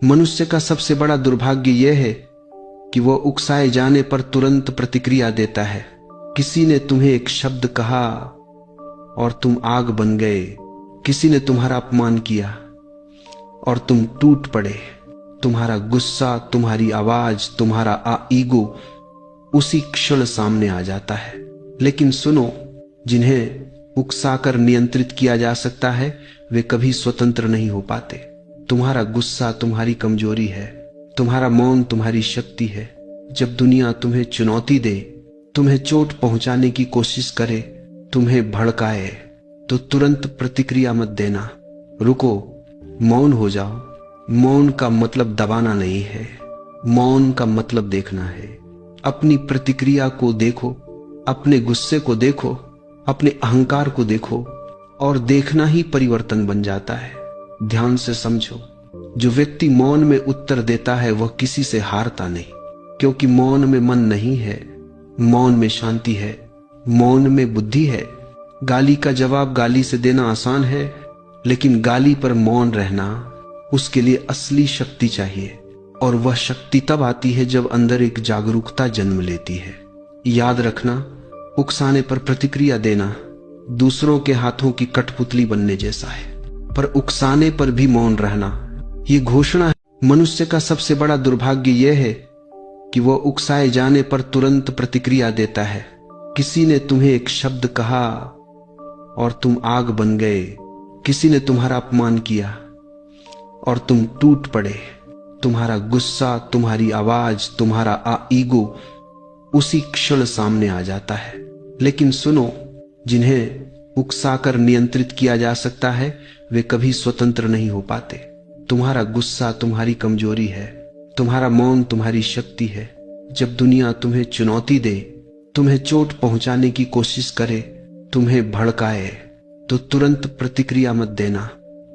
मनुष्य का सबसे बड़ा दुर्भाग्य यह है कि वह उकसाए जाने पर तुरंत प्रतिक्रिया देता है। किसी ने तुम्हें एक शब्द कहा और तुम आग बन गए। किसी ने तुम्हारा अपमान किया और तुम टूट पड़े। तुम्हारा गुस्सा, तुम्हारी आवाज, तुम्हारा ईगो उसी क्षण सामने आ जाता है। लेकिन सुनो, जिन्हें उकसाकर नियंत्रित किया जा सकता है वे कभी स्वतंत्र नहीं हो पाते। तुम्हारा गुस्सा तुम्हारी कमजोरी है, तुम्हारा मौन तुम्हारी शक्ति है। जब दुनिया तुम्हें चुनौती दे, तुम्हें चोट पहुंचाने की कोशिश करे, तुम्हें भड़काए, तो तुरंत प्रतिक्रिया मत देना। रुको, मौन हो जाओ। मौन का मतलब दबाना नहीं है, मौन का मतलब देखना है। अपनी प्रतिक्रिया को देखो, अपने गुस्से को देखो, अपने अहंकार को देखो और देखना ही परिवर्तन बन जाता है। ध्यान से समझो, जो व्यक्ति मौन में उत्तर देता है वह किसी से हारता नहीं, क्योंकि मौन में मन नहीं है, मौन में शांति है, मौन में बुद्धि है। गाली का जवाब गाली से देना आसान है, लेकिन गाली पर मौन रहना, उसके लिए असली शक्ति चाहिए। और वह शक्ति तब आती है जब अंदर एक जागरूकता जन्म लेती है। याद रखना, उकसाने पर प्रतिक्रिया देना दूसरों के हाथों की कठपुतली बनने जैसा है, पर उकसाने पर भी मौन रहना ये घोषणा है। मनुष्य का सबसे बड़ा दुर्भाग्य यह है कि वह उकसाए जाने पर तुरंत प्रतिक्रिया देता है। किसी ने तुम्हें एक शब्द कहा और तुम आग बन गए। किसी ने तुम्हारा अपमान किया और तुम टूट पड़े। तुम्हारा गुस्सा, तुम्हारी आवाज, तुम्हारा ईगो उसी क्षण सामने आ जाता है। लेकिन सुनो, जिन्हें उकसाकर नियंत्रित किया जा सकता है वे कभी स्वतंत्र नहीं हो पाते। तुम्हारा गुस्सा तुम्हारी कमजोरी है, तुम्हारा मौन तुम्हारी शक्ति है। जब दुनिया तुम्हें चुनौती दे, तुम्हें चोट पहुंचाने की कोशिश करे, तुम्हें भड़काए, तो तुरंत प्रतिक्रिया मत देना।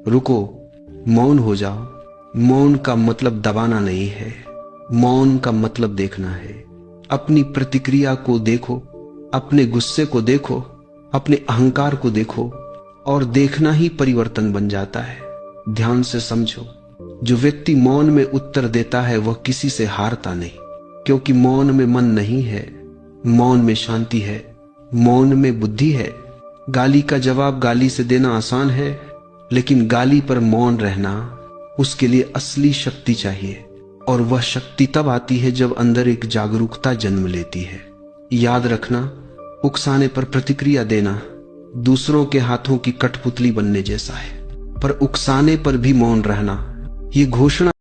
रुको, मौन हो जाओ। मौन का मतलब दबाना नहीं है, मौन का मतलब देखना है। अपनी प्रतिक्रिया को देखो, अपने गुस्से को देखो, अपने अहंकार को देखो और देखना ही परिवर्तन बन जाता है। ध्यान से समझो, जो व्यक्ति मौन में उत्तर देता है वह किसी से हारता नहीं, क्योंकि मौन में मन नहीं है, मौन में शांति है, मौन में बुद्धि है। गाली का जवाब गाली से देना आसान है, लेकिन गाली पर मौन रहना, उसके लिए असली शक्ति चाहिए। और वह शक्ति तब आती है जब अंदर एक जागरूकता जन्म लेती है। याद रखना, उकसाने पर प्रतिक्रिया देना दूसरों के हाथों की कठपुतली बनने जैसा है, पर उकसाने पर भी मौन रहना ये घोषणा